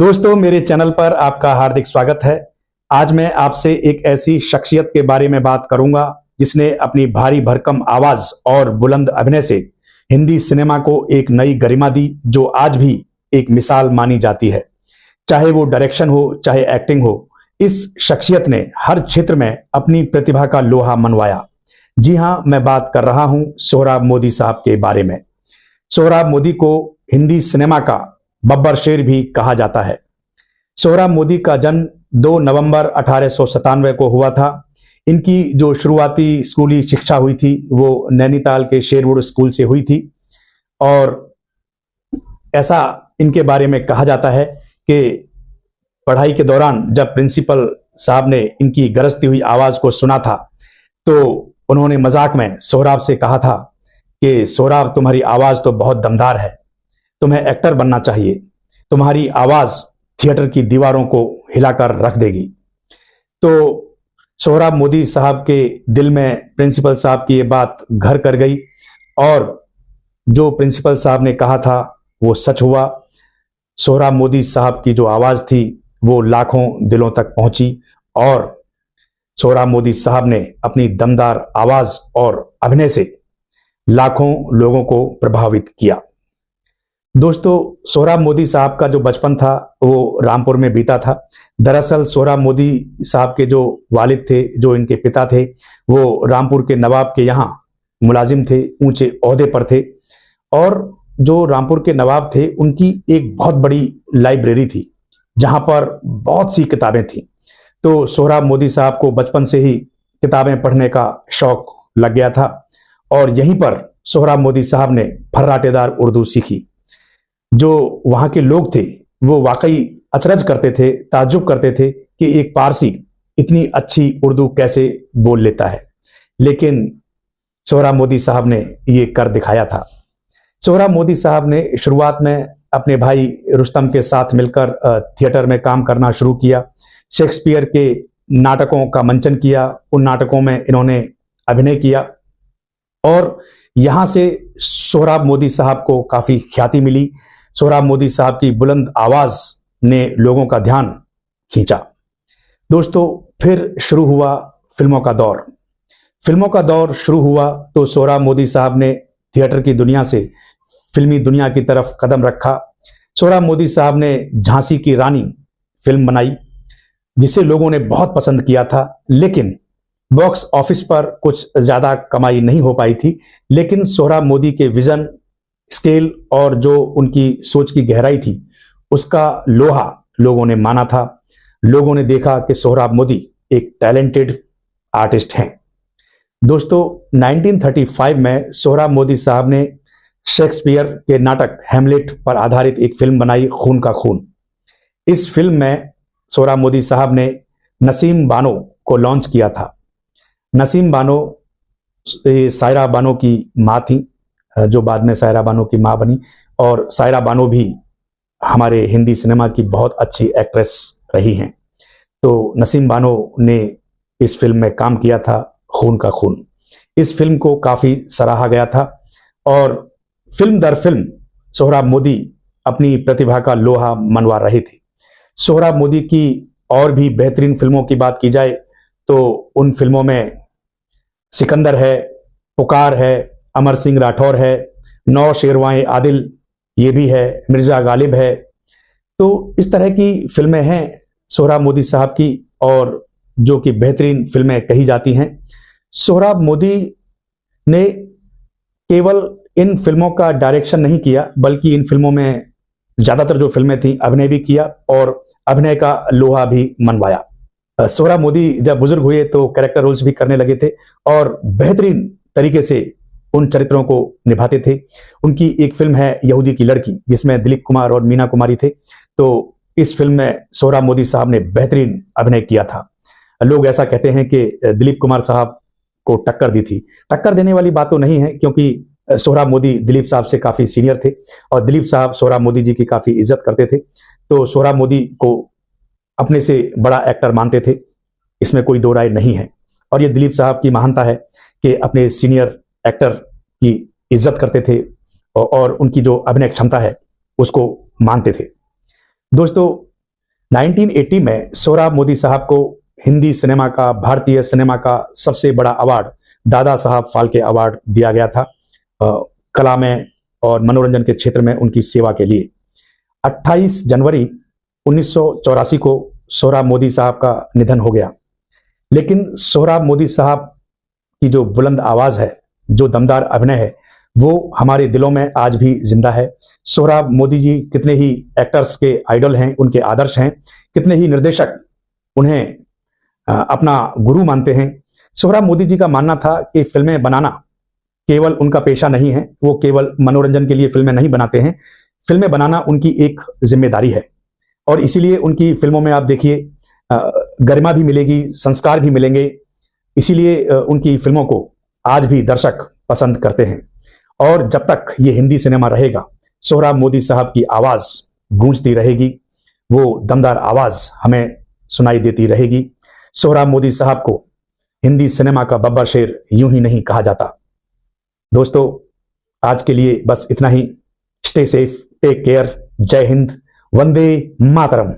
दोस्तों, मेरे चैनल पर आपका हार्दिक स्वागत है। आज मैं आपसे एक ऐसी शख्सियत के बारे में बात करूंगा जिसने अपनी भारी भरकम आवाज और बुलंद अभिनय से हिंदी सिनेमा को एक नई गरिमा दी, जो आज भी एक मिसाल मानी जाती है। चाहे वो डायरेक्शन हो, चाहे एक्टिंग हो, इस शख्सियत ने हर क्षेत्र में अपनी प्रतिभा का लोहा मनवाया। जी हां, मैं बात कर रहा हूं सोहराब मोदी साहब के बारे में। सोहराब मोदी को हिंदी सिनेमा का बब्बर शेर भी कहा जाता है। सोहराब मोदी का जन्म 2 नवंबर 1897 को हुआ था। इनकी जो शुरुआती स्कूली शिक्षा हुई थी वो नैनीताल के शेरवुड स्कूल से हुई थी, और ऐसा इनके बारे में कहा जाता है कि पढ़ाई के दौरान जब प्रिंसिपल साहब ने इनकी गरजती हुई आवाज को सुना था तो उन्होंने मजाक में सोहराब से कहा था कि सोहराब, तुम्हारी आवाज तो बहुत दमदार है, तुम्हें एक्टर बनना चाहिए, तुम्हारी आवाज थिएटर की दीवारों को हिलाकर रख देगी। तो सोहराब मोदी साहब के दिल में प्रिंसिपल साहब की ये बात घर कर गई, और जो प्रिंसिपल साहब ने कहा था वो सच हुआ। सोहराब मोदी साहब की जो आवाज थी वो लाखों दिलों तक पहुंची, और सोहराब मोदी साहब ने अपनी दमदार आवाज और अभिनय से लाखों लोगों को प्रभावित किया। दोस्तों, सोहराब मोदी साहब का जो बचपन था वो रामपुर में बीता था। दरअसल सोहराब मोदी साहब के जो वालिद थे, जो इनके पिता थे, वो रामपुर के नवाब के यहाँ मुलाजिम थे, ऊंचे ओहदे पर थे। और जो रामपुर के नवाब थे उनकी एक बहुत बड़ी लाइब्रेरी थी जहां पर बहुत सी किताबें थी। तो सोहराब मोदी साहब को बचपन से ही किताबें पढ़ने का शौक लग गया था, और यहीं पर सोहराब मोदी साहब ने फर्राटेदार उर्दू सीखी। जो वहां के लोग थे वो वाकई अचरज करते थे, ताज्जुब करते थे कि एक पारसी इतनी अच्छी उर्दू कैसे बोल लेता है। लेकिन सोहराब मोदी साहब ने ये कर दिखाया था। सोहराब मोदी साहब ने शुरुआत में अपने भाई रुस्तम के साथ मिलकर थिएटर में काम करना शुरू किया। शेक्सपियर के नाटकों का मंचन किया, उन नाटकों में इन्होंने अभिनय किया, और यहां से सोहराब मोदी साहब को काफी ख्याति मिली। सोहराब मोदी साहब की बुलंद आवाज ने लोगों का ध्यान खींचा। दोस्तों, फिर शुरू हुआ फिल्मों का दौर। फिल्मों का दौर शुरू हुआ तो सोहराब मोदी साहब ने थिएटर की दुनिया से फिल्मी दुनिया की तरफ कदम रखा। सोहराब मोदी साहब ने झांसी की रानी फिल्म बनाई, जिसे लोगों ने बहुत पसंद किया था, लेकिन बॉक्स ऑफिस पर कुछ ज्यादा कमाई नहीं हो पाई थी। लेकिन सोहराब मोदी के विजन, स्केल और जो उनकी सोच की गहराई थी, उसका लोहा लोगों ने माना था। लोगों ने देखा कि सोहराब मोदी एक टैलेंटेड आर्टिस्ट हैं। दोस्तों, 1935 में सोहराब मोदी साहब ने शेक्सपियर के नाटक हैमलेट पर आधारित एक फिल्म बनाई, खून का खून। इस फिल्म में सोहराब मोदी साहब ने नसीम बानो को लॉन्च किया था। नसीम बानो सायरा बानो की माँ थी, जो बाद में सायरा बानो की माँ बनी, और सायरा बानो भी हमारे हिंदी सिनेमा की बहुत अच्छी एक्ट्रेस रही हैं। तो नसीम बानो ने इस फिल्म में काम किया था, खून का खून। इस फिल्म को काफी सराहा गया था, और फिल्म दर फिल्म सोहराब मोदी अपनी प्रतिभा का लोहा मनवा रहे थे। सोहराब मोदी की और भी बेहतरीन फिल्मों की बात की जाए तो उन फिल्मों में सिकंदर है, पुकार है, अमर सिंह राठौर है, नौ शेरवाए आदिल ये भी है, मिर्जा गालिब है। तो इस तरह की फिल्में हैं सोहराब मोदी साहब की, और जो कि बेहतरीन फिल्में कही जाती हैं। सोहराब मोदी ने केवल इन फिल्मों का डायरेक्शन नहीं किया, बल्कि इन फिल्मों में ज्यादातर जो फिल्में थी अभिनय भी किया, और अभिनय का लोहा भी मनवाया। सोहराब मोदी जब बुजुर्ग हुए तो कैरेक्टर रोल्स भी करने लगे थे, और बेहतरीन तरीके से उन चरित्रों को निभाते थे। उनकी एक फिल्म है यहूदी की लड़की, जिसमें दिलीप कुमार और मीना कुमारी थे। तो इस फिल्म में सोहराब मोदी साहब ने बेहतरीन अभिनय किया था। लोग ऐसा कहते हैं कि दिलीप कुमार साहब को टक्कर दी थी। टक्कर देने वाली बात तो नहीं है, क्योंकि सोहराब मोदी दिलीप साहब से काफी सीनियर थे, और दिलीप साहब सोहराब मोदी जी की काफी इज्जत करते थे। तो सोहराब मोदी को अपने से बड़ा एक्टर मानते थे, इसमें कोई दो राय नहीं है। और ये दिलीप साहब की महानता है कि अपने सीनियर एक्टर की इज्जत करते थे, और उनकी जो अभिनय क्षमता है उसको मानते थे। दोस्तों, 1980 में सोहराब मोदी साहब को हिंदी सिनेमा का, भारतीय सिनेमा का सबसे बड़ा अवार्ड दादा साहब फाल्के अवार्ड दिया गया था कला में और मनोरंजन के क्षेत्र में उनकी सेवा के लिए। 28 जनवरी 1984 को सोहराब मोदी साहब का निधन हो गया। लेकिन सोहराब मोदी साहब की जो बुलंद आवाज है, जो दमदार अभिनय है, वो हमारे दिलों में आज भी जिंदा है। सोहराब मोदी जी कितने ही एक्टर्स के आइडल हैं, उनके आदर्श हैं, कितने ही निर्देशक उन्हें अपना गुरु मानते हैं। सोहराब मोदी जी का मानना था कि फिल्में बनाना केवल उनका पेशा नहीं है, वो केवल मनोरंजन के लिए फिल्में नहीं बनाते हैं, फिल्में बनाना उनकी एक जिम्मेदारी है। और इसीलिए उनकी फिल्मों में आप देखिए गरिमा भी मिलेगी, संस्कार भी मिलेंगे। इसीलिए उनकी फिल्मों को आज भी दर्शक पसंद करते हैं। और जब तक ये हिंदी सिनेमा रहेगा, सोहराब मोदी साहब की आवाज गूंजती रहेगी, वो दमदार आवाज हमें सुनाई देती रहेगी। सोहराब मोदी साहब को हिंदी सिनेमा का बब्बर शेर यूं ही नहीं कहा जाता। दोस्तों, आज के लिए बस इतना ही। स्टे सेफ, टेक केयर, जय हिंद, वंदे मातरम।